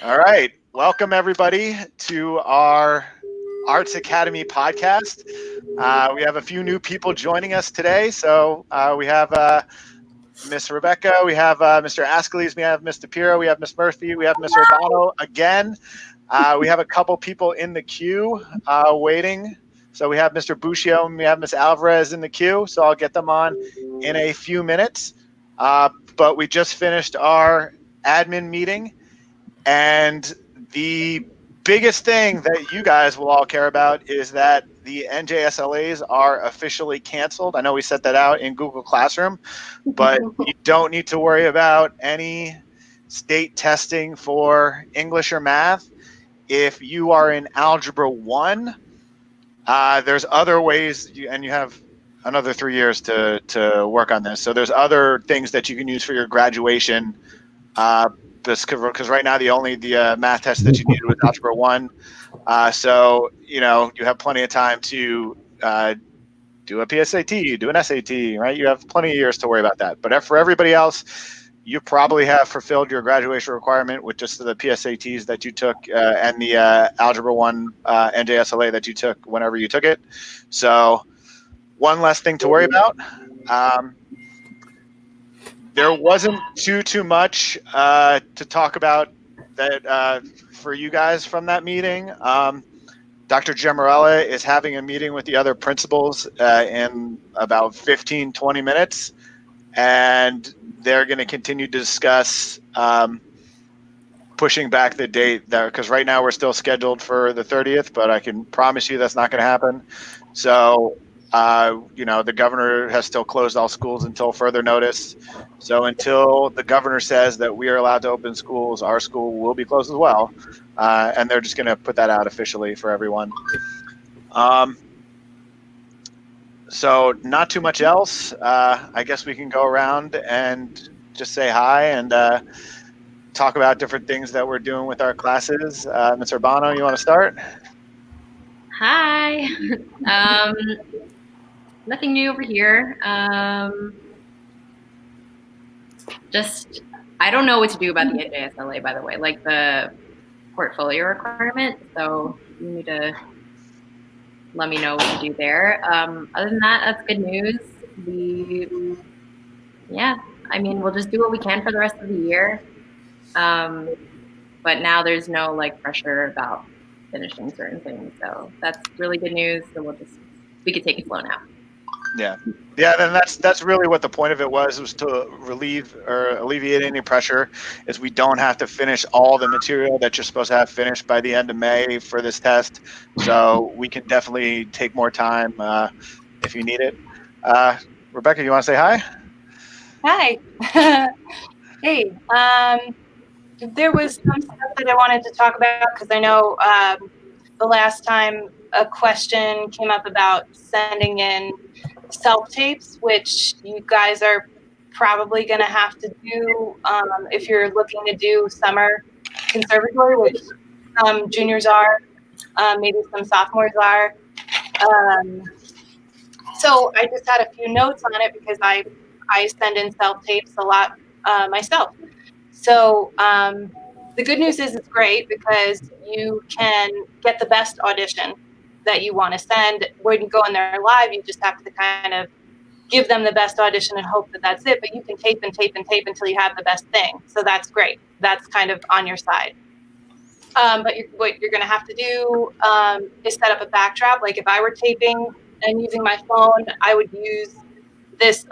All right. Welcome, everybody, to our Arts Academy podcast. We have a few new people joining us today. So we have Miss Rebecca, we have Mr. Askeles, we have Mr. Piro, we have Miss Murphy, we have Miss Urbano again. We have a couple people in the queue waiting. So we have Mr. Buccio and we have Miss Alvarez in the queue. So I'll get them on in a few minutes. But we just finished our admin meeting, and the biggest thing that you guys will all care about is that the NJSLAs are officially canceled. I know we set that out in Google Classroom, but you don't need to worry about any state testing for English or math. If you are in Algebra 1, there's other ways, and you have another 3 years to work on this. So there's other things that you can use for your graduation, because right now the math test that you needed was Algebra 1. So, you have plenty of time to do a PSAT, do an SAT, right? You have plenty of years to worry about that. But for everybody else, you probably have fulfilled your graduation requirement with just the PSATs that you took and the Algebra 1 NJSLA that you took whenever you took it. So one less thing to worry about. There wasn't too much to talk about that for you guys from that meeting. Dr. Gemarella is having a meeting with the other principals in about 15, 20 minutes, and they're going to continue to discuss pushing back the date there, because right now we're still scheduled for the 30th, but I can promise you that's not going to happen. So, the governor has still closed all schools until further notice. So until the governor says that we are allowed to open schools, our school will be closed as well. And they're just going to put that out officially for everyone. So not too much else. I guess we can go around and just say hi and talk about different things that we're doing with our classes. Ms. Urbano, you want to start? Hi. Nothing new over here. Just, I don't know what to do about the NJSLA, by the way, like the portfolio requirement. So you need to let me know what to do there. Other than that, that's good news. We'll just do what we can for the rest of the year. But now there's no pressure about finishing certain things. So that's really good news. So we could take it slow now. Yeah, and that's really what the point of it was to relieve or alleviate any pressure, is we don't have to finish all the material that you're supposed to have finished by the end of May for this test. So we can definitely take more time if you need it. Rebecca, you want to say hi? Hi. Hey, there was some stuff that I wanted to talk about, because I know the last time a question came up about sending in self-tapes, which you guys are probably going to have to do if you're looking to do summer conservatory, which some juniors are, maybe some sophomores are. So I just had a few notes on it because I send in self-tapes a lot myself. So the good news is it's great because you can get the best audition that you want to send. When you go in there live, you just have to kind of give them the best audition and hope that that's it. But you can tape and tape and tape until you have the best thing. So that's great. That's kind of on your side. But what you're going to have to do is set up a backdrop. Like if I were taping and using my phone, I would use this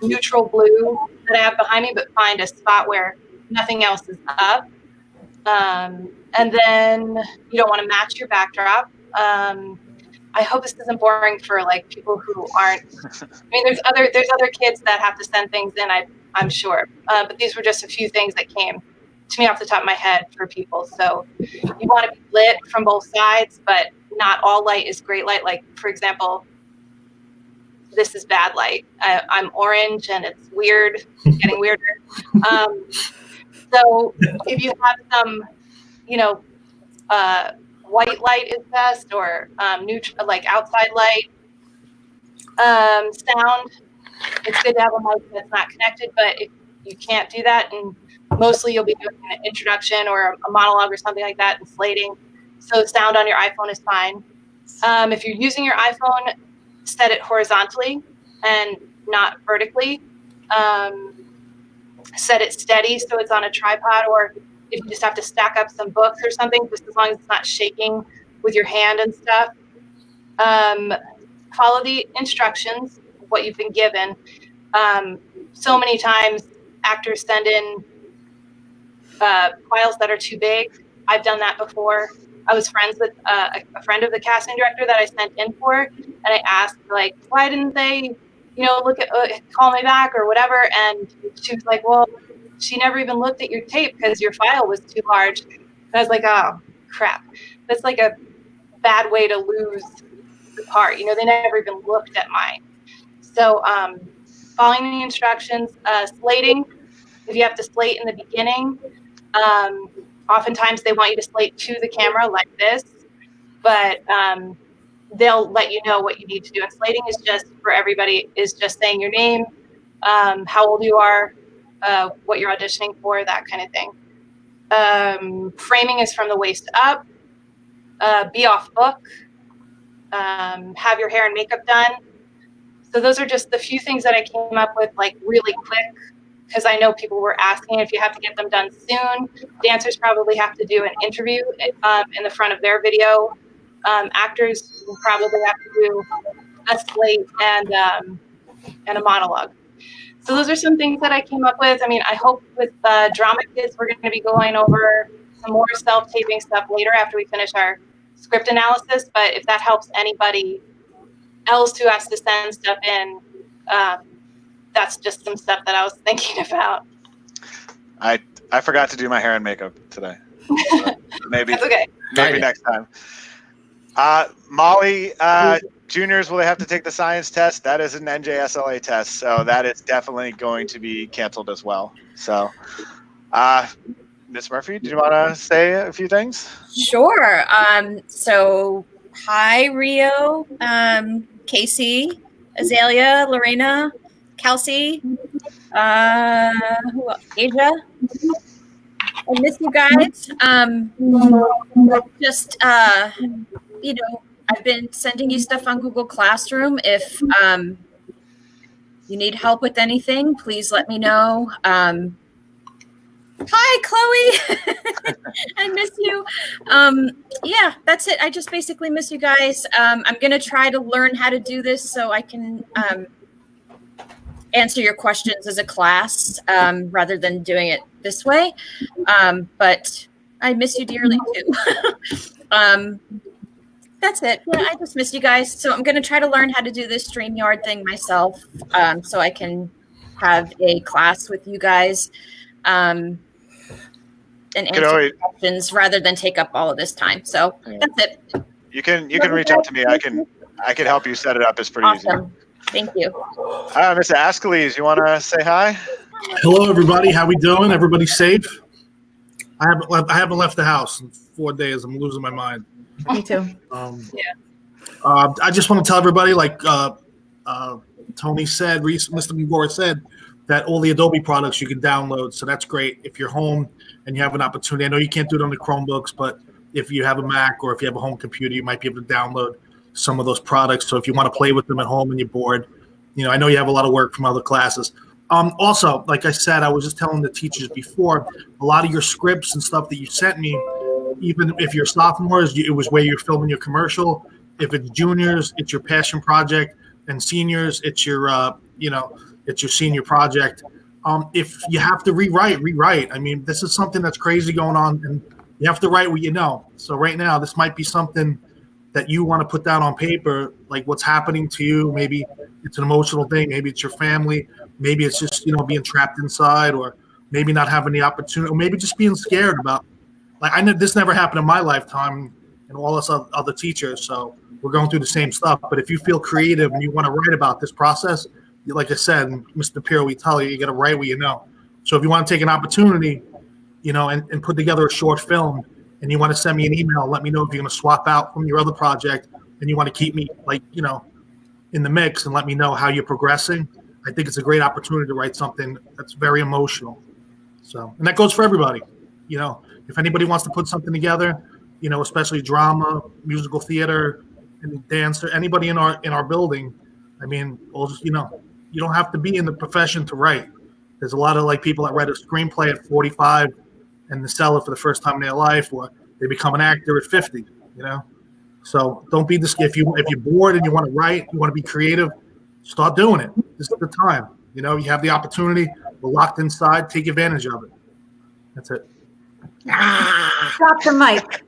neutral blue that I have behind me, but find a spot where nothing else is up. And then you don't want to match your backdrop. I hope this isn't boring for people who aren't. I mean, there's other kids that have to send things in. I'm sure, but these were just a few things that came to me off the top of my head for people. So you want to be lit from both sides, but not all light is great light. Like for example, this is bad light. I'm orange and it's weird, getting weirder. So if you have some, white light is best, or neutral, like outside light. Sound, it's good to have a mic that's not connected, but if you can't do that, and mostly you'll be doing an introduction or a monologue or something like that and slating. So sound on your iPhone is fine. If you're using your iPhone, set it horizontally and not vertically. Set it steady so it's on a tripod, or if you just have to stack up some books or something, just as long as it's not shaking with your hand and stuff. Follow the instructions, what you've been given. So many times actors send in files that are too big. I've done that before. I was friends with a friend of the casting director that I sent in for, and I asked, like, why didn't they, look at, call me back or whatever? And she was like, well, she never even looked at your tape because your file was too large. And I was like, oh, crap. That's like a bad way to lose the part. They never even looked at mine. So following the instructions, slating, if you have to slate in the beginning, oftentimes they want you to slate to the camera like this, but they'll let you know what you need to do. And slating is just, for everybody, is just saying your name, how old you are, what you're auditioning for, that kind of thing. Framing is from the waist up. Be off book. Have your hair and makeup done. So those are just the few things that I came up with, like, really quick, because I know people were asking if you have to get them done soon. Dancers probably have to do an interview in the front of their video. Actors will probably have to do a slate and a monologue. So those are some things that I came up with. I mean, I hope with Drama Kids, we're going to be going over some more self-taping stuff later after we finish our script analysis. But if that helps anybody else who has to send stuff in, that's just some stuff that I was thinking about. I forgot to do my hair and makeup today. So maybe That's okay. Maybe next time. Molly, juniors, will they have to take the science test? That is an NJSLA test, so that is definitely going to be canceled as well. So, Ms. Murphy, do you want to say a few things? Sure. So, hi, Rio, Casey, Azalea, Lorena, Kelsey, Asia. I miss you guys. I've been sending you stuff on Google Classroom. If you need help with anything, please let me know. Hi, Chloe. I miss you. Yeah, that's it. I just basically miss you guys. I'm going to try to learn how to do this so I can answer your questions as a class rather than doing it this way. But I miss you dearly too. That's it. Yeah, I just miss you guys. So I'm going to try to learn how to do this StreamYard thing myself so I can have a class with you guys and answer questions rather than take up all of this time. So that's it. You can reach out to me. I can help you set it up. It's pretty easy. Thank you. Mr. Askeles, you want to say hi? Hello, everybody. How we doing? Everybody safe? I haven't left the house in 4 days. I'm losing my mind. Me too. I just want to tell everybody, like Tony said, Mr. Mugora said, that all the Adobe products you can download. So that's great if you're home and you have an opportunity. I know you can't do it on the Chromebooks, but if you have a Mac or if you have a home computer, you might be able to download some of those products. So if you want to play with them at home and you're bored, I know you have a lot of work from other classes. Also, like I said, I was just telling the teachers before, a lot of your scripts and stuff that you sent me, even if you're sophomores, it was where you're filming your commercial. If it's juniors, it's your passion project, and seniors, it's your it's your senior project. If you have to rewrite. I mean, this is something that's crazy going on, and you have to write what you know. So right now, this might be something that you want to put down on paper, like what's happening to you. Maybe it's an emotional thing. Maybe it's your family. Maybe it's just, being trapped inside, or maybe not having the opportunity, or maybe just being scared about, like, I know this never happened in my lifetime and all us other teachers. So we're going through the same stuff. But if you feel creative and you want to write about this process, like I said, Mr. Piero, we tell you, you got to write what you know. So if you want to take an opportunity, and put together a short film, and you want to send me an email, let me know if you're going to swap out from your other project and you want to keep me, in the mix, and let me know how you're progressing. I think it's a great opportunity to write something that's very emotional. So, and that goes for everybody. You know, if anybody wants to put something together, you know, especially drama, musical theater, and dance, or anybody in our building, I mean, you know, you don't have to be in the profession to write. There's a lot of like people that write a screenplay at 45 and they sell it for the first time in their life, or they become an actor at 50. You know, so don't be this. If you're bored and you want to write, you want to be creative, start doing it. This is the time. You know, you have the opportunity. We're locked inside. Take advantage of it. That's it. Drop the mic.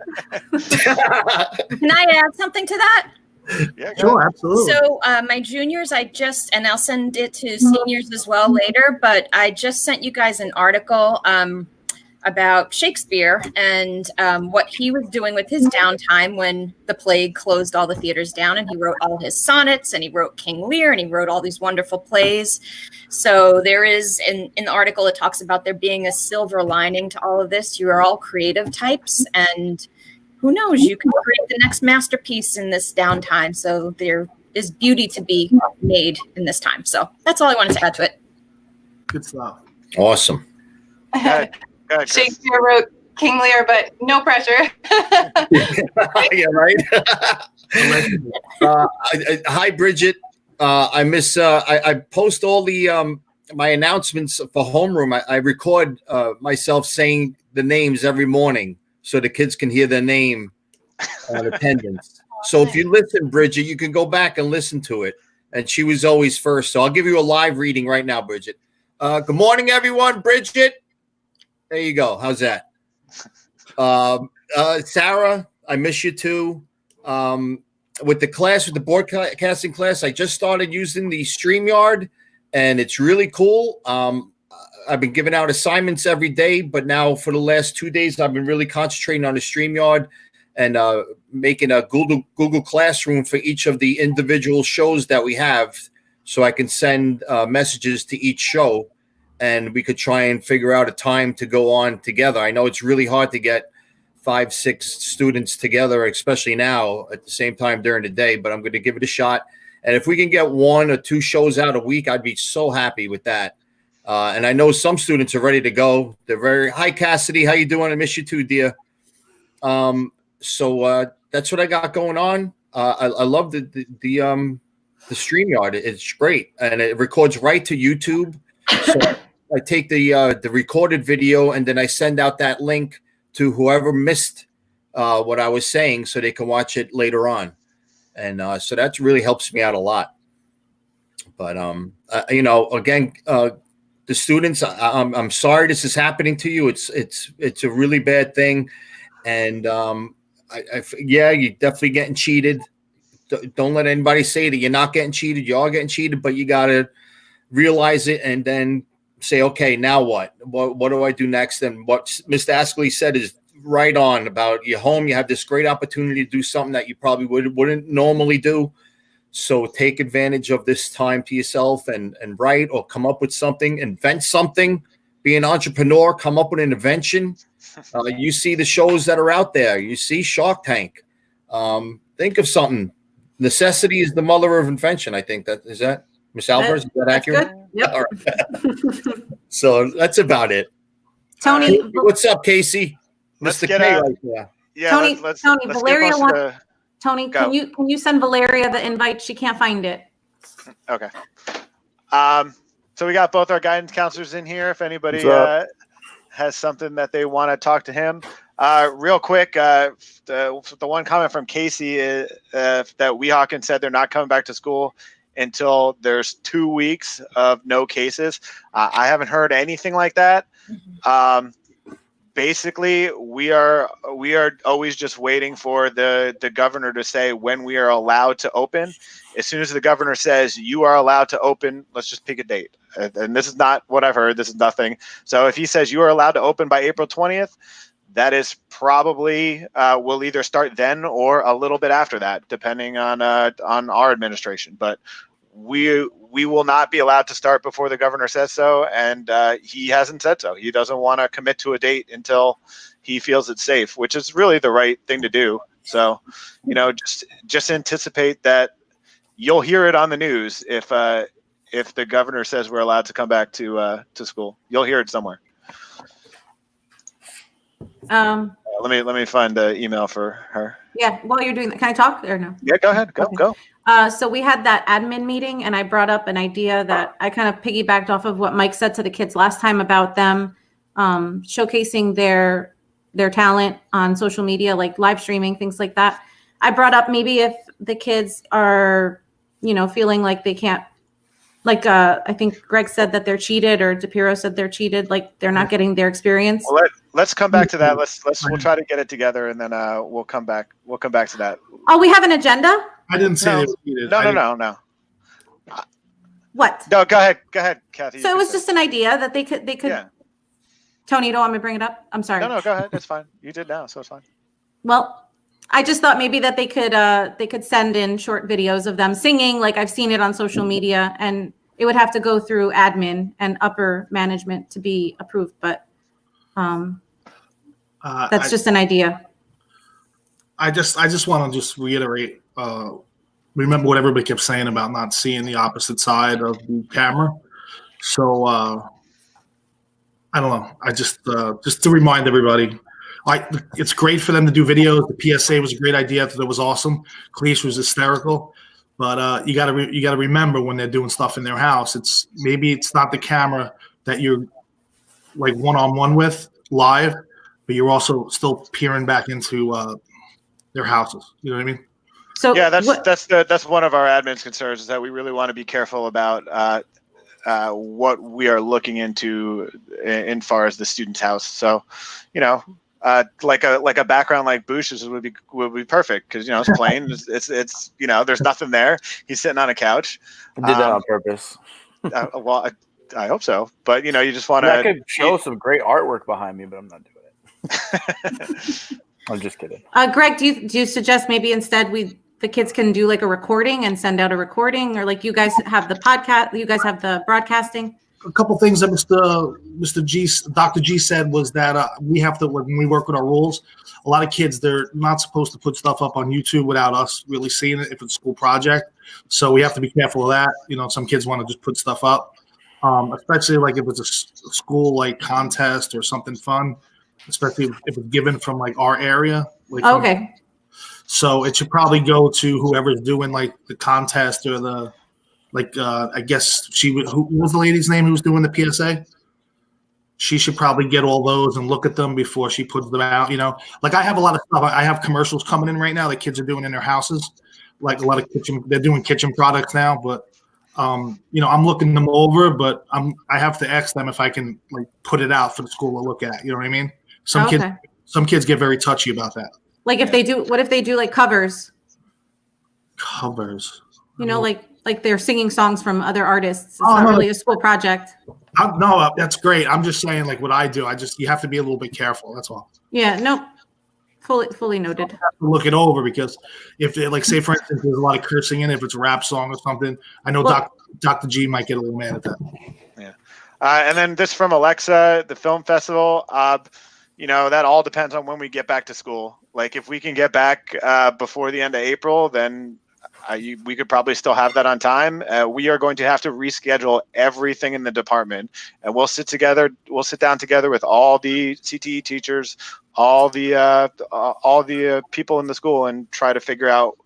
Can I add something to that? Yeah, Sure, absolutely. So my juniors, and I'll send it to seniors as well later, but I just sent you guys an article about Shakespeare and what he was doing with his downtime when the plague closed all the theaters down, and he wrote all his sonnets, and he wrote King Lear, and he wrote all these wonderful plays. So there is, in the article, it talks about there being a silver lining to all of this. You are all creative types, and who knows, you can create the next masterpiece in this downtime. So there is beauty to be made in this time. So that's all I wanted to add to it. Good stuff. Awesome. Good, Chris. Shakespeare wrote King Lear, but no pressure. Yeah, right. Hi, Bridget. I post all the my announcements for Homeroom. I record myself saying the names every morning so the kids can hear their name at attendance. So if you listen, Bridget, you can go back and listen to it. And she was always first. So I'll give you a live reading right now, Bridget. Good morning, everyone. Bridget. There you go. How's that? Sarah, I miss you too. With the broadcasting class, I just started using the StreamYard, and it's really cool. I've been giving out assignments every day, but now for the last 2 days, I've been really concentrating on the StreamYard and making a Google Classroom for each of the individual shows that we have, so I can send messages to each show, and we could try and figure out a time to go on together. I know it's really hard to get 5-6 students together, especially now at the same time during the day, but I'm going to give it a shot. And if we can get 1 or 2 shows out a week, I'd be so happy with that. And I know some students are ready to go. They're hi, Cassidy. How you doing? I miss you too, dear. So that's what I got going on. I love the StreamYard. It's great. And it records right to YouTube. So I take the recorded video and then I send out that link to whoever missed what I was saying so they can watch it later on. And so that really helps me out a lot. But, again, the students, I'm sorry this is happening to you. It's a really bad thing. And you're definitely getting cheated. Don't let anybody say that you're not getting cheated. You are getting cheated, but you got to realize it and then say, okay, now what? What do I do next? And what Mr. Askley said is right on about your home. You have this great opportunity to do something that you probably wouldn't normally do. So take advantage of this time to yourself and write or come up with something, invent something, be an entrepreneur, come up with an invention. You see the shows that are out there. You see Shark Tank. Think of something. Necessity is the mother of invention. I think that is that. Miss Albers, is that accurate? Good. Yep. All right. So that's about it. Tony, What's up, Casey? Let's Mr. get K out. right there. Yeah, Tony, let's Valeria get wants. Tony, Go. can you send Valeria the invite? She can't find it. Okay. So we got both our guidance counselors in here. If anybody has something that they want to talk to him, real quick, the one comment from Casey is that Weehawken said they're not coming back to school until there's 2 weeks of no cases. I haven't heard anything like that. Basically, we are always just waiting for the governor to say when we are allowed to open. As soon as the governor says you are allowed to open, let's just pick a date. And this is not what I've heard. This is nothing. So if he says you are allowed to open by April 20th, that is probably will either start then or a little bit after that, depending on our administration. But we will not be allowed to start before the governor says so, and he hasn't said so. He doesn't want to commit to a date until he feels it's safe, which is really the right thing to do. So, just anticipate that you'll hear it on the news if if the governor says we're allowed to come back to school. You'll hear it somewhere. Let me find the email for her. Yeah, while you're doing that, can I talk or no? Yeah, go ahead. Okay. Go. So we had that admin meeting and I brought up an idea that I kind of piggybacked off of what Mike said to the kids last time about them showcasing their talent on social media, like live streaming, things like that. I brought up maybe if the kids are, feeling like they can't, like I think Greg said that they're cheated, or DePiro said they're cheated, like they're not getting their experience. Well, let's come back to that. We'll try to get it together, and then we'll come back. We'll come back to that. Oh, we have an agenda? I didn't say they were cheated. No. What? No, go ahead, Kathy. So it was just an idea that they could. Yeah. Tony, you don't want me to bring it up? I'm sorry. No, go ahead. It's fine. You did now, so it's fine. Well, I just thought maybe that they could send in short videos of them singing, like I've seen it on social media, and it would have to go through admin and upper management to be approved. But that's just an idea. I just want to just reiterate. Remember what everybody kept saying about not seeing the opposite side of the camera. So I don't know. I just to remind everybody. It's great for them to do videos. The PSA was a great idea. I thought it was awesome. Cletus was hysterical, but you gotta remember when they're doing stuff in their house. It's not the camera that you're like one-on-one with live, but you're also still peering back into their houses. You know what I mean? So yeah, that's one of our admin's concerns, is that we really want to be careful about what we are looking into in far as the student's house. So, like a background like Bush's would be perfect, because it's plain. it's there's nothing there. He's sitting on a couch. I did that on purpose. Well, I hope so. But you just want to. I could show some great artwork behind me, but I'm not doing it. I'm just kidding. Greg, do you suggest maybe instead the kids can do like a recording and send out a recording, or like you guys have the podcast, you guys have the broadcasting? A couple things that Dr. G said was that we have to, when we work with our rules, a lot of kids, they're not supposed to put stuff up on YouTube without us really seeing it if it's a school project. So we have to be careful of that. Some kids want to just put stuff up, especially like if it's a school like contest or something fun, especially if it's given from like our area. Like okay. So it should probably go to whoever's doing like the contest or the, I guess who was the lady's name who was doing the PSA? She should probably get all those and look at them before she puts them out. Like I have a lot of stuff. I have commercials coming in right now that kids are doing in their houses. Like a lot of they're doing kitchen products now, but I'm looking them over, but I have to ask them if I can like put it out for the school to look at. You know what I mean? Some kids get very touchy about that. Like what if they do like covers? Covers. Like they're singing songs from other artists. It's not really a school project. No, that's great. I'm just saying, like what I do. You have to be a little bit careful. That's all. Yeah. No. Fully noted. Look it over, because if they, like, say for instance, there's a lot of cursing in it, if it's a rap song or something, I know Dr. G might get a little mad at that. Yeah. And then this from Alexa, the film festival. That all depends on when we get back to school. Like if we can get back before the end of April, then we could probably still have that on time. We are going to have to reschedule everything in the department, and we'll sit down together with all the CTE teachers, all the people in the school, and try to figure out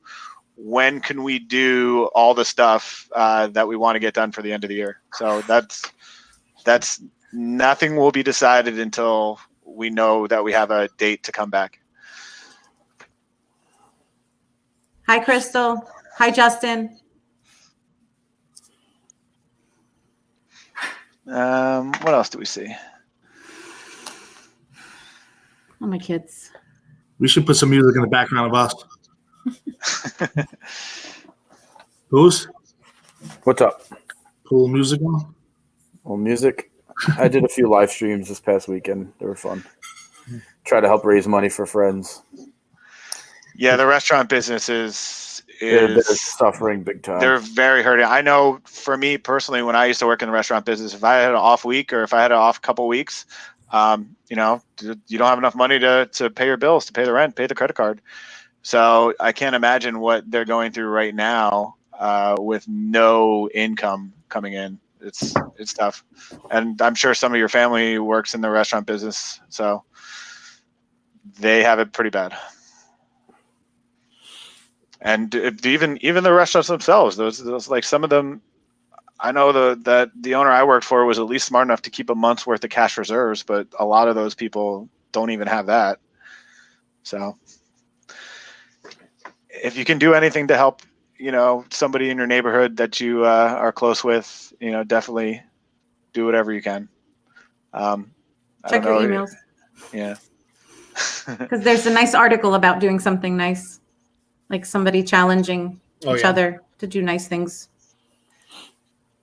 when can we do all the stuff that we want to get done for the end of the year. So that's nothing will be decided until we know that we have a date to come back. Hi, Crystal. Hi, Justin. What else do we see? Oh, my kids. We should put some music in the background of us. Who's? What's up? Cool music on? Well, music. I did a few live streams this past weekend. They were fun. Try to help raise money for friends. Yeah, the restaurant business is they're suffering big time. They're very hurting. I know for me personally, when I used to work in the restaurant business, if I had an off week or if I had an off couple weeks, you don't have enough money to pay your bills, to pay the rent, pay the credit card. So I can't imagine what they're going through right now with no income coming in. It's tough, and I'm sure some of your family works in the restaurant business, so they have it pretty bad. And even the restaurants themselves, those like some of them, I know that the owner I worked for was at least smart enough to keep a month's worth of cash reserves, but a lot of those people don't even have that. So if you can do anything to help, somebody in your neighborhood that you are close with, definitely do whatever you can. Check your emails. Yeah. Because there's a nice article about doing something nice, like somebody challenging each other to do nice things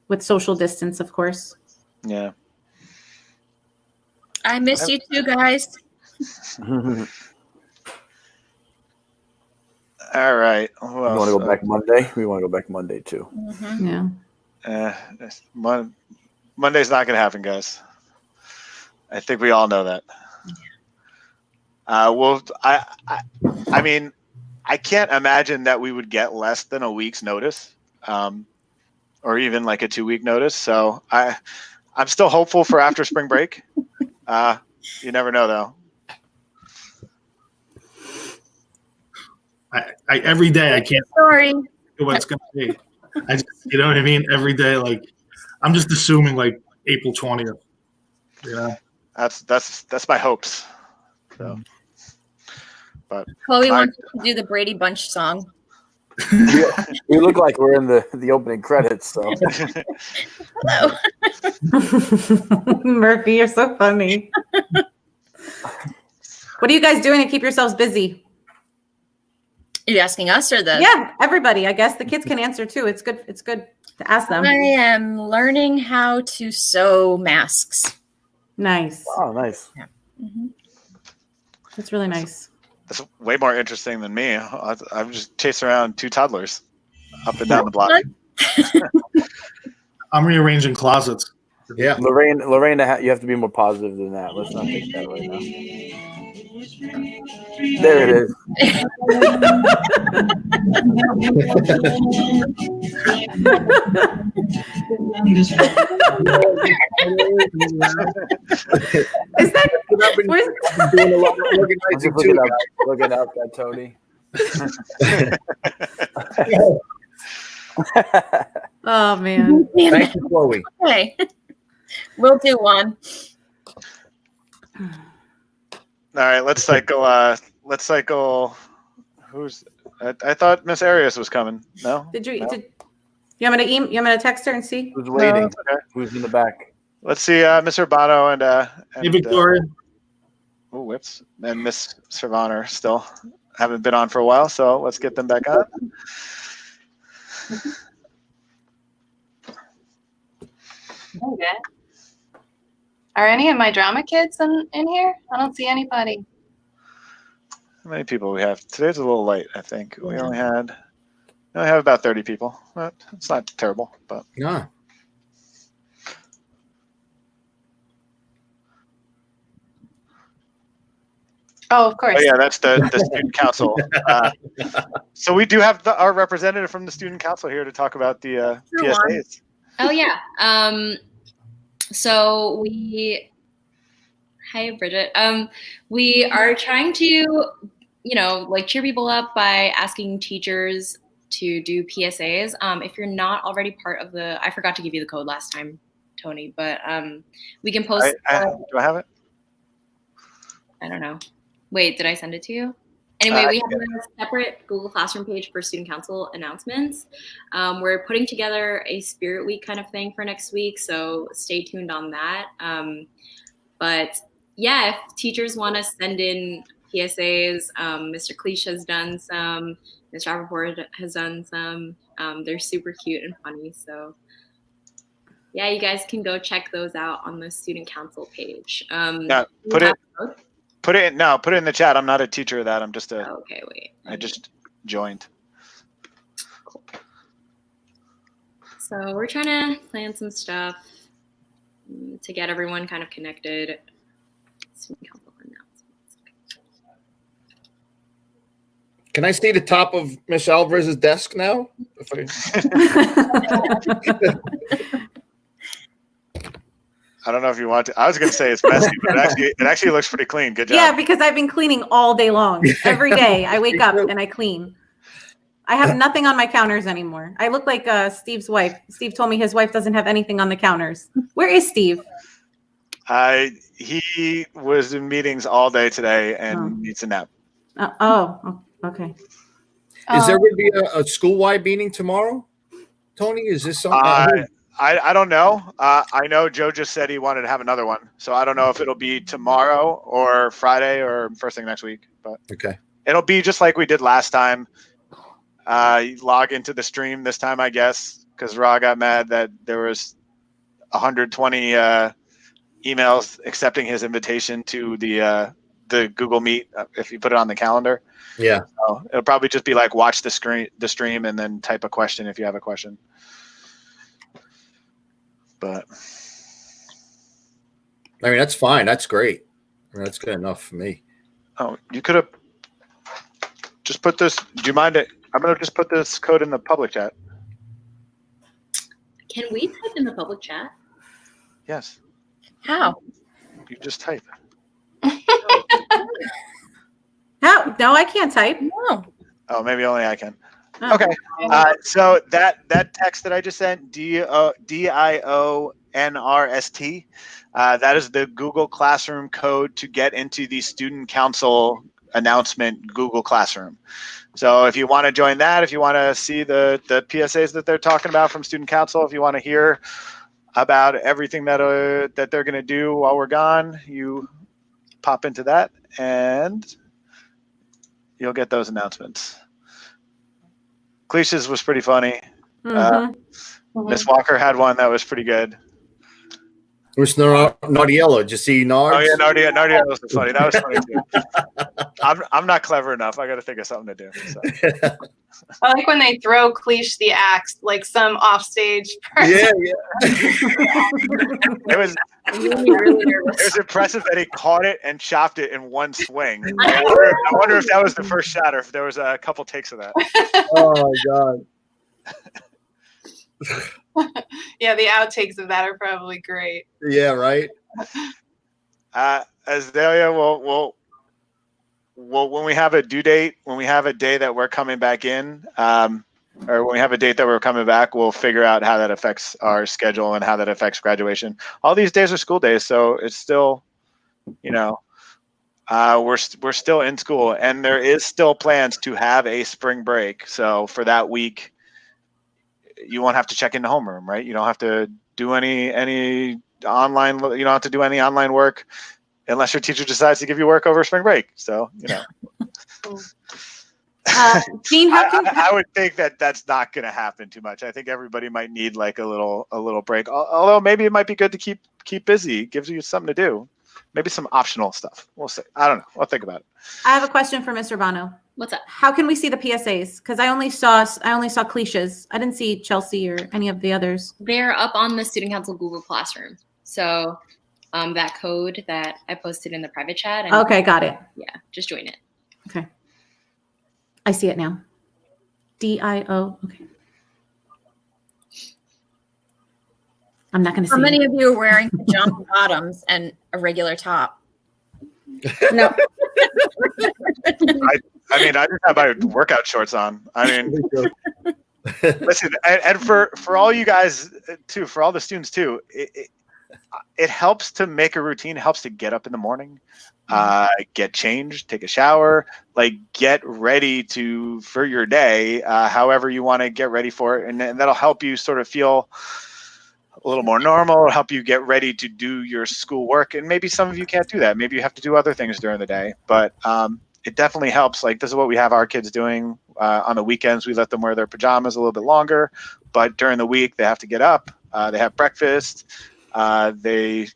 with social distance, of course. Yeah. I miss you too, guys. All right. You want to go back Monday? We want to go back Monday too. Mm-hmm. Yeah. Monday's not going to happen, guys. I think we all know that. Well, I mean, I can't imagine that we would get less than a week's notice, or even like a 2-week notice. So I'm still hopeful for after spring break. You never know, though. I every day I can't Sorry. what it's gonna be. I just, you know what I mean? Every day, like I'm just assuming like April 20th. Yeah. That's my hopes. So, but Chloe wants to do the Brady Bunch song. We look like we're in the opening credits. So Hello. Murphy, you're so funny. What are you guys doing to keep yourselves busy? Are you asking us or the? Yeah, everybody. I guess the kids can answer too. It's good to ask them. I am learning how to sew masks. Nice. oh, nice. Yeah. Mm-hmm. That's really nice. that's way more interesting than me. I'm just chasing around 2 toddlers up and down the block. I'm rearranging closets. Yeah. Lorraine, you have to be more positive than that. Let's not think that right now. There it is. Is that I've been doing a lot of organizing too, guys. Looking up at Tony. Oh man. Thank you, Chloe. Okay. We'll do one. All right, let's cycle. Who's? I thought Miss Arias was coming. No. Did you? No? You want me to text her and see? Who's waiting? Okay. Who's in the back? Let's see, Miss Urbano and Hey, Victoria. oh, whoops, and Miss Servaner still haven't been on for a while, so let's get them back on. Okay. Are any of my drama kids in here? I don't see anybody. How many people we have? Today's a little late, I think. We only have about 30 people. It's not terrible, but No. Oh, of course. oh yeah, that's the student council. So we do have our representative from the student council here to talk about the PSAs. Oh yeah. So hi Bridget. We are trying to, cheer people up by asking teachers to do PSAs. If you're not already part of I forgot to give you the code last time, Tony, but we can post. Do I have it? I don't know. Wait, did I send it to you? Anyway, we have a separate Google Classroom page for student council announcements. We're putting together a Spirit Week kind of thing for next week, so stay tuned on that. But yeah, if teachers want to send in PSAs, Mr. Cletus has done some, Ms. Rappaport has done some. They're super cute and funny, so yeah, you guys can go check those out on the student council page. Yeah, put it in the chat. I'm not a teacher of that. I'm just okay, wait. I just joined. Cool. So we're trying to plan some stuff to get everyone kind of connected. Student council announcements. Can I see the top of Miss Alvarez's desk now? I don't know if you want to. I was going to say it's messy, but it actually looks pretty clean. Good job. Yeah, because I've been cleaning all day long. Every day I wake up and I clean. I have nothing on my counters anymore. I look like Steve's wife. Steve told me his wife doesn't have anything on the counters. Where is Steve? He was in meetings all day today and needs a nap. Okay. Is there going to be a school-wide meeting tomorrow, Tony? Is this something? I don't know. I know Joe just said he wanted to have another one, so I don't know if it'll be tomorrow or Friday or first thing next week. But okay, it'll be just like we did last time. You log into the stream this time, I guess, because Ra got mad that there was 120 emails accepting his invitation to the Google Meet if you put it on the calendar. Yeah, so it'll probably just be like watch the stream and then type a question if you have a question. But I mean, that's fine. That's great. I mean, that's good enough for me. Oh, you could have just put this. Do you mind it? I'm going to just put this code in the public chat. Can we type in the public chat? Yes. How? You just type. How? No, I can't type. No. Oh, maybe only I can. Oh. Okay. So that text that I just sent, DIONRST, that is the Google Classroom code to get into the Student Council announcement Google Classroom. So if you want to join that, if you want to see the PSAs that they're talking about from Student Council, if you want to hear about everything that they're going to do while we're gone, you pop into that and you'll get those announcements. Cletus was pretty funny. Miss Walker had one that was pretty good. Who's Naughty Yellow? Did you see Nards? Oh yeah, Naughty Yellow was funny. That was funny too. I'm not clever enough. I got to think of something to do. So. I like when they throw Cletus the axe, like some offstage person. Yeah. It was impressive that he caught it and chopped it in one swing. I wonder if that was the first shot or if there was a couple takes of that. Oh my god. Yeah, the outtakes of that are probably great. Yeah, right. Azalea, we'll when we have a due date, when we have a day that we're coming back in, or when we have a date that we're coming back, we'll figure out how that affects our schedule and how that affects graduation. All these days are school days, so it's still, we're still in school, and there is still plans to have a spring break. So for that week, you won't have to check into homeroom, right? You don't have to do any online. You don't have to do any online work unless your teacher decides to give you work over spring break. So Jean, I would think that that's not going to happen too much. I think everybody might need like a little break. Although maybe it might be good to keep busy. It gives you something to do. Maybe some optional stuff. We'll see. I don't know. I'll think about it. I have a question for Mr. Bono. What's up? How can we see the PSAs? Because I only saw Cletus. I didn't see Chelsea or any of the others. They're up on the Student Council Google Classroom. So that code that I posted in the private chat. Okay, got it. Yeah, just join it. Okay. I see it now. DIO. Okay. I'm not going to see How many it. of you are wearing pajama bottoms and a regular top? No. I mean, I just have my workout shorts on. I mean, listen, and for all you guys too, for all the students too, it helps to make a routine. It helps to get up in the morning, get changed, take a shower, like get ready for your day, however you want to get ready for it, and that'll help you sort of feel a little more normal. It'll help you get ready to do your school work. And maybe some of you can't do that. Maybe you have to do other things during the day, but it definitely helps. Like this is what we have our kids doing on the weekends. We let them wear their pajamas a little bit longer, but during the week they have to get up. They have breakfast. They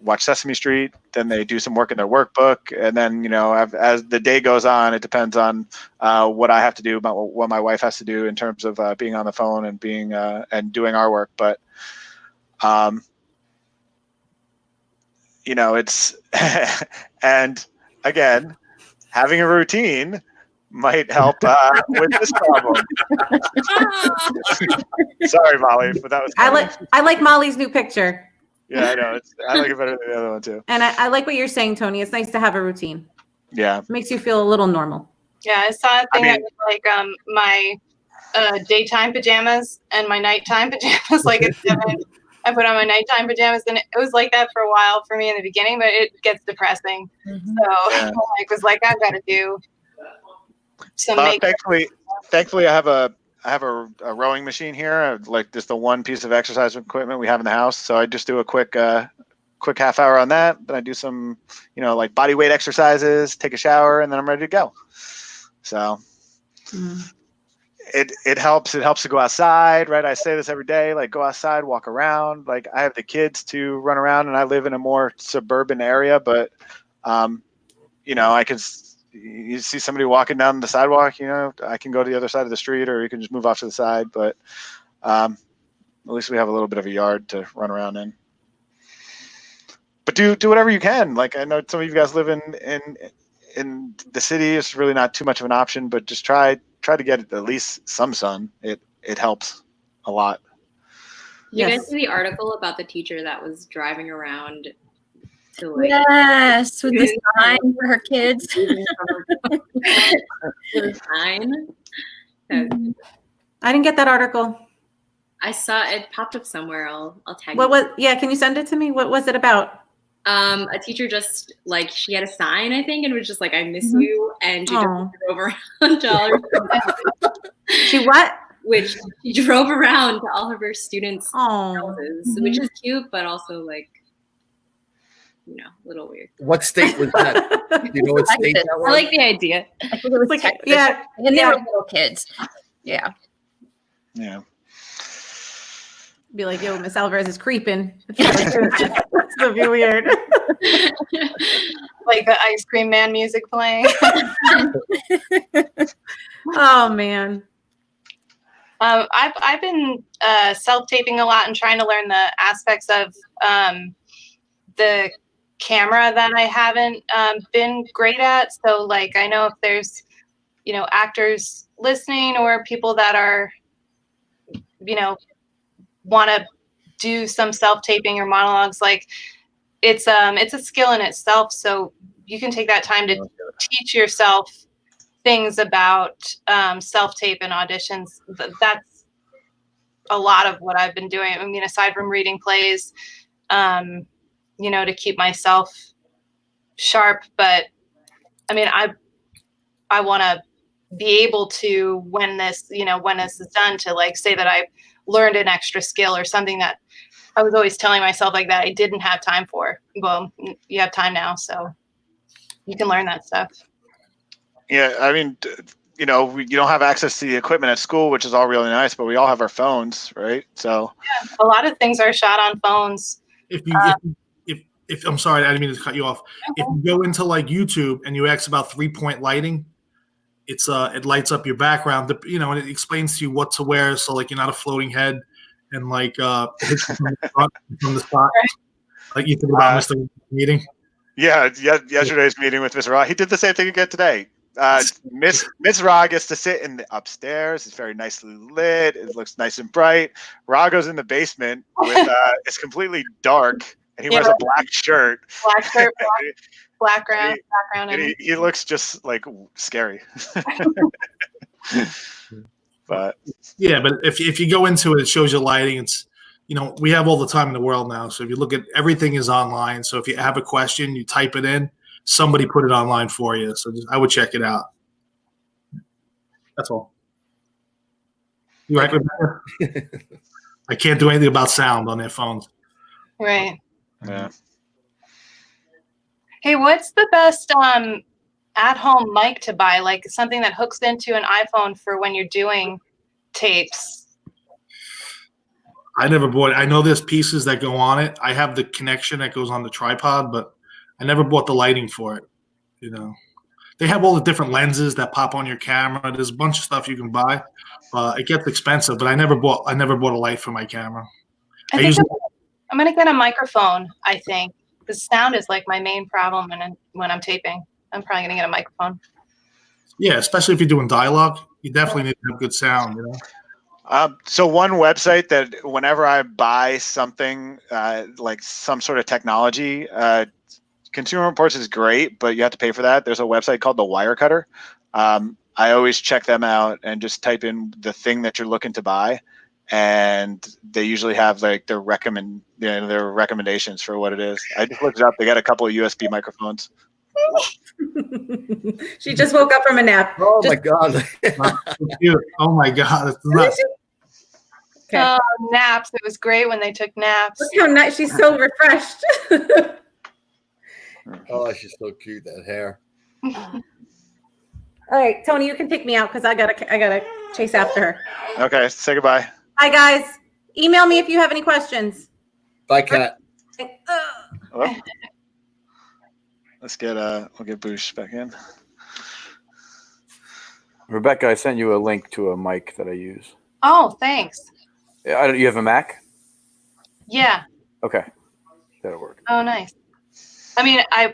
watch Sesame Street. Then they do some work in their workbook. And then, as the day goes on, it depends on what I have to do, about what my wife has to do in terms of being on the phone and being and doing our work. But, it's and again, having a routine might help with this problem. Sorry, Molly, but that was funny. I like Molly's new picture. Yeah, I know. I like it better than the other one too. And I like what you're saying, Tony. It's nice to have a routine. Yeah. Makes you feel a little normal. Yeah, I saw a thing that was like my daytime pajamas and my nighttime pajamas. Like at 7, I put on my nighttime pajamas, and it was like that for a while for me in the beginning, but it gets depressing. Mm-hmm. So I was like, I've got to do some makeup. Thankfully, I have a rowing machine here, like just the one piece of exercise equipment we have in the house. So I just do a quick half hour on that. Then I do some, like body weight exercises, take a shower, and then I'm ready to go. So it helps. It helps to go outside, right? I say this every day, like go outside, walk around. Like I have the kids to run around, and I live in a more suburban area, but I can. You see somebody walking down the sidewalk, I can go to the other side of the street, or you can just move off to the side. But at least we have a little bit of a yard to run around in. But do whatever you can. Like I know some of you guys live in the city. It's really not too much of an option, but just try to get at least some sun. It helps a lot. Did you guys see the article about the teacher that was driving around? Yes, with the sign for her kids. The sign. I didn't get that article. I saw it popped up somewhere. I'll tag What you. was? Yeah, can you send it to me? What was it about? A teacher just like she had a sign, I think, and was just like, "I miss you," and she just drove around to all her. She what? Which she drove around to all of her students' Oh, houses, which is cute, but also like. A little weird. What state was that? Do you know what state that was? I like the idea. I think it was like, Texas. yeah, And they were little kids. Yeah. Yeah. Be like, yo, Miss Alvarez is creeping. That's gonna be weird. Like the Ice Cream Man music playing. Oh man. I've been self-taping a lot and trying to learn the aspects of the camera that I haven't been great at. So like I know if there's actors listening or people that are want to do some self-taping or monologues, like it's a skill in itself. So you can take that time to teach yourself things about self-tape and auditions. That's a lot of what I've been doing. I mean, aside from reading plays, to keep myself sharp. But I mean, I want to be able to, when this is done, to like say that I learned an extra skill or something that I was always telling myself like that I didn't have time for. Well, you have time now, so you can learn that stuff. Yeah, I mean, you don't have access to the equipment at school, which is all really nice, but we all have our phones, right? So yeah, a lot of things are shot on phones. If I'm sorry, I didn't mean to cut you off. Okay. If you go into like YouTube and you ask about 3-point lighting, it lights up your background, and it explains to you what to wear, so like you're not a floating head, and like hits from the front, from the spot. Like you think about Mr. Meeting. Yeah, yesterday's meeting with Mr. Ra, he did the same thing again today. Miss Ra gets to sit in the upstairs. It's very nicely lit. It looks nice and bright. Ra goes in the basement with it's completely dark, and he wears a black shirt. Background. And he looks just like scary. But if you go into it, it shows you lighting. It's we have all the time in the world now. So if you look at everything is online. So if you have a question, you type it in. Somebody put it online for you. So I would check it out. That's all. You right, Rebecca? I can't do anything about sound on their phones. Right. Yeah. Hey, what's the best at-home mic to buy? Like something that hooks into an iPhone for when you're doing tapes. I never bought it. I know there's pieces that go on it. I have the connection that goes on the tripod, but I never bought the lighting for it. They have all the different lenses that pop on your camera. There's a bunch of stuff you can buy. It gets expensive, but I never bought a light for my camera. I'm gonna get a microphone. I think the sound is like my main problem when I'm taping. I'm probably gonna get a microphone. Yeah, especially if you're doing dialogue, you definitely need to have good sound. You know. So one website that whenever I buy something like some sort of technology, Consumer Reports is great, but you have to pay for that. There's a website called the Wirecutter. I always check them out and just type in the thing that you're looking to buy, and they usually have like their recommendations for what it is. I just looked it up. They got a couple of USB microphones. She just woke up from a nap. Oh Just- my god! Oh my god, it's nuts. Okay. Naps. It was great when they took naps. Look how nice. She's so refreshed. Oh, she's so cute. That hair. All right, Tony, you can take me out because I gotta chase after her. Okay, say goodbye. Hi guys. Email me if you have any questions. Bye, Kat. Hello? Let's get we'll get Boosh back in. Rebecca, I sent you a link to a mic that I use. Oh, thanks. You have a Mac? Yeah. Okay, that'll work. Oh, nice. I mean, I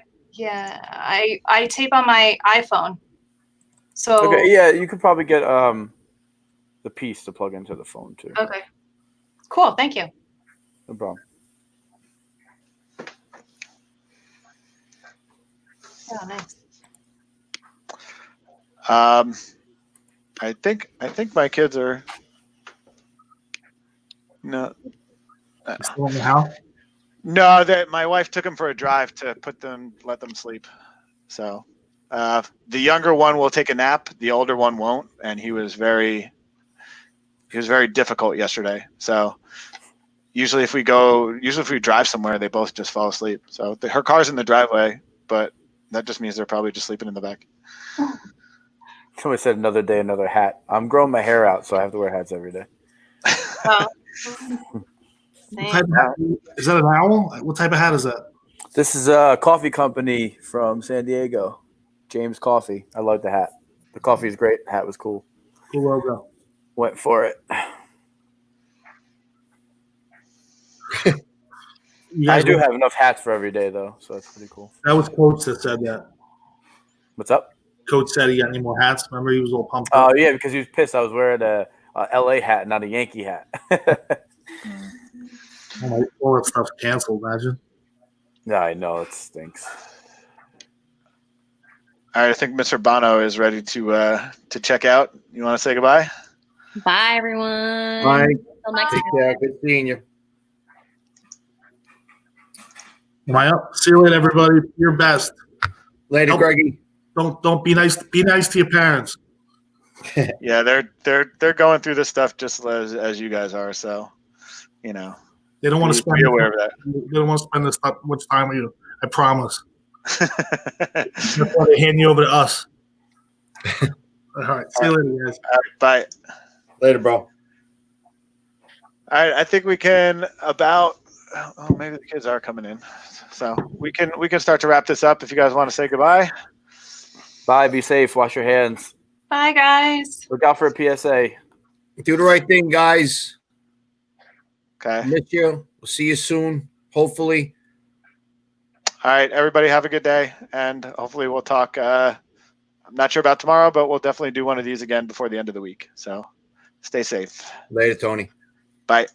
tape on my iPhone. So Okay, yeah, you could probably get the piece to plug into the phone too. Okay. Cool. Thank you. No problem. Oh, nice. I think my kids are no. Still in the house? No, that my wife took them for a drive to let them sleep. So the younger one will take a nap. The older one won't, and he was very difficult yesterday. So usually if we drive somewhere, they both just fall asleep. So her car's in the driveway, but that just means they're probably just sleeping in the back. Somebody said another day, another hat. I'm growing my hair out, so I have to wear hats every day. Oh. What type of hat? Is that an owl? What type of hat is that? This is a coffee company from San Diego, James Coffee. I like the hat. The coffee is great. The hat was cool. Cool logo. Went for it. You I guys do have enough hats for every day, though, so that's pretty cool. That was Coach that said that. What's up? Coach said he got any more hats. Remember, he was all pumped Oh, up. yeah, because he was pissed. I was wearing a LA hat, not a Yankee hat. All that stuff's canceled, imagine. Yeah, I know. It stinks. All right, I think Mr. Bono is ready to check out. You want to say goodbye? Bye, everyone. Bye. Till next Take care. Good seeing you. Am I up? See you later, everybody. Your best. Later, Nope. Greggy. Don't be nice. Be nice to your parents. Yeah, they're going through this stuff just as you guys are. So, you know, They don't want to spend. be aware of that. They don't want to spend this much time with you. I promise. That's why they hand you over to us. All right. See you later, guys. Bye. Later, bro. All right, I think we can about. Oh, maybe the kids are coming in, so we can start to wrap this up. If you guys want to say goodbye. Bye. Be safe. Wash your hands. Bye, guys. Look out for a PSA. Do the right thing, guys. Okay. Miss you. We'll see you soon. Hopefully. All right, everybody, have a good day, and hopefully we'll talk. I'm not sure about tomorrow, but we'll definitely do one of these again before the end of the week. So, stay safe. Later, Tony. Bye.